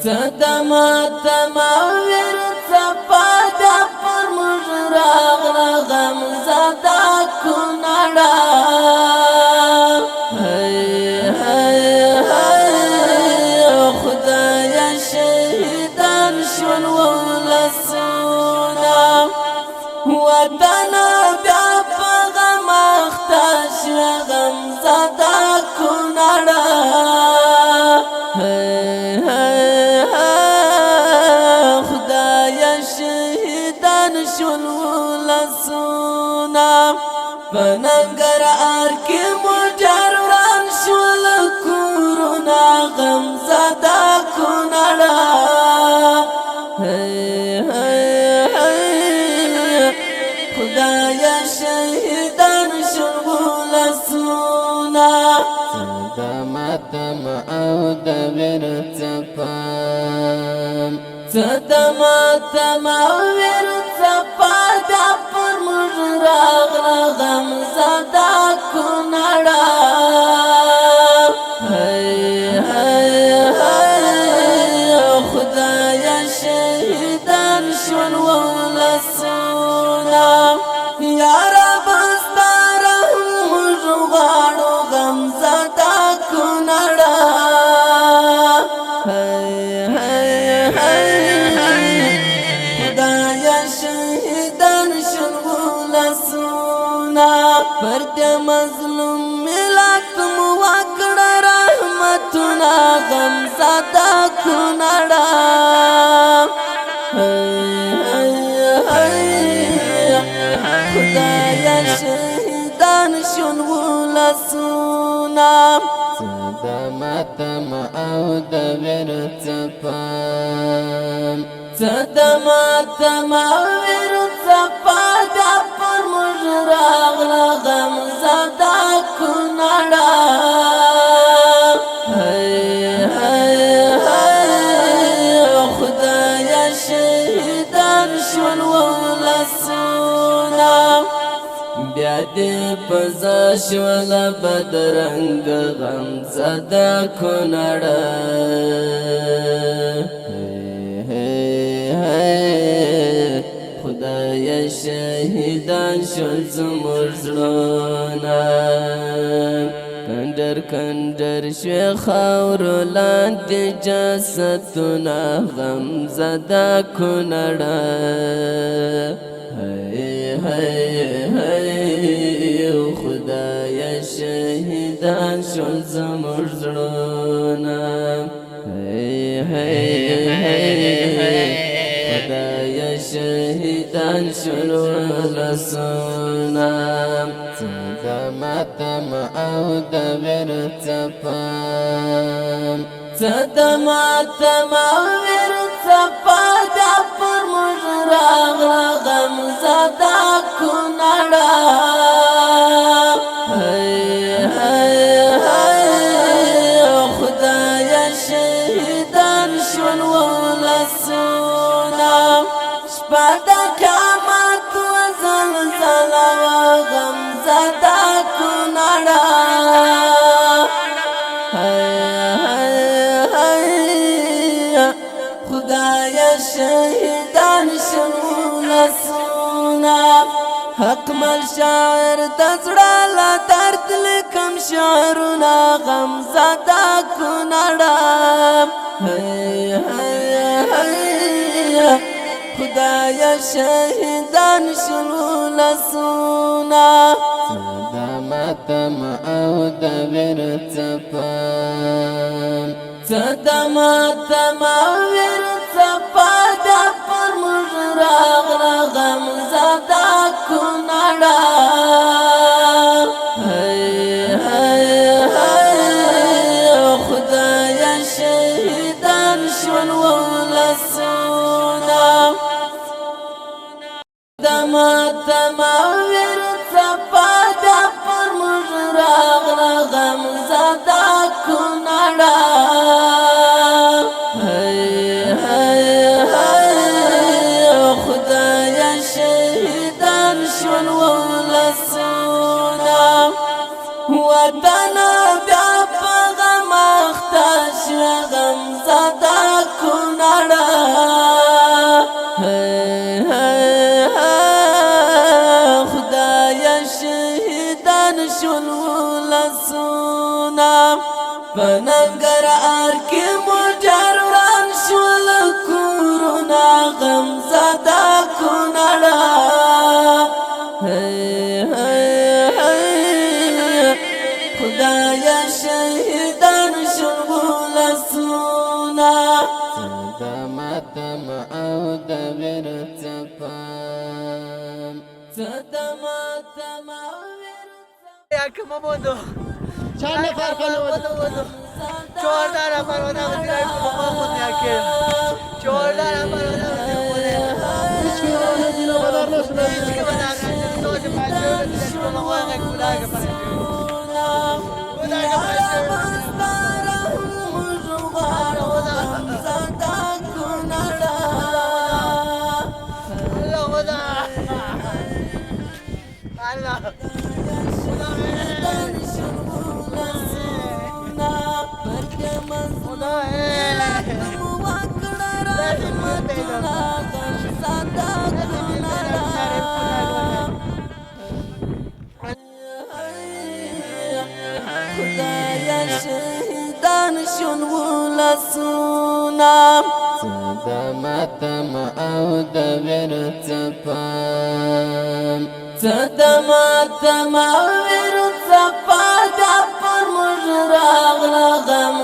صدما تماویر صفا دا پر مجراغ غم زدا کنڑا خدای شهیدان شون ولسونا وطن بیا په غم اخته شو غم زدا کنڑا پننگر آرکی مجر ران شول کورونا غم زدا کنڑا خدای شهیدان شول سونا صدماتم او دبر تپام صدماتم او ور تپا دا پر مجراغ غم زدا کنڑا خدای شهیدان شون ولسونا یا رب ستاره مجغاڑو غم زدا کنڑا خدای شهیدان شون ولسونا پر د مظلوم ملت موکړ رحمتنا غم زدا کنڑا خدای شهیدان شون ولسونا صدماتم او دبر تپام صدماتم او ور تپا دا پر مجراغ غم زدا کنڑا خدای شهیدان شون ولسونا بیا دې پزا شول بدرنګ غم زدا کنڑا خدای شهیدان شول زموږ زړونه کندر کندر شوی خاورو لاندې جسدونه غم زدا کنڑا خدای شهیدان شول زموږ زړونه خدای شهیدان شول ولسونا صدماتم او دبر تپام صدماتم او ور تپا دا پر مجراغ غم زدا کنڑا خدای شهیدان شون ولسونا شپه د قیامت و زلزله و غم زدا کنڑا خدای شهیدان شون ولسونا حق مل شاعر دزړه لا درد لکم شعرنا غم زدا کنڑا خدای شهیدان شون ولسونا صدماتم او دبر تپام صدماتم او ور تپا دا پر مجراغ غم زدا کنڑا خدای شهیدان شون ولسونا صدماتم او ور تپا دا پر مجراغ غم زدا کنڑا خدای شهیدان شون ولسونا وطن بیا په غم اخته شو غم زدا لاسونا ماتم او دبر تفام ماتم یا که مامودو چند نفر خانواده؟ 14 نفر آدم دیگه مامود یکی 14 نفر آدم دیگه هیچ که آنها دینا بدر نشده هیچ که بدر نشده توش بچه رو دیگه شما آقای کودک پرنده کودک خدایا شهیدان شون ولسونا ماتم او دبر تفام ماتم ورڅ پاده پر مجراغ لغم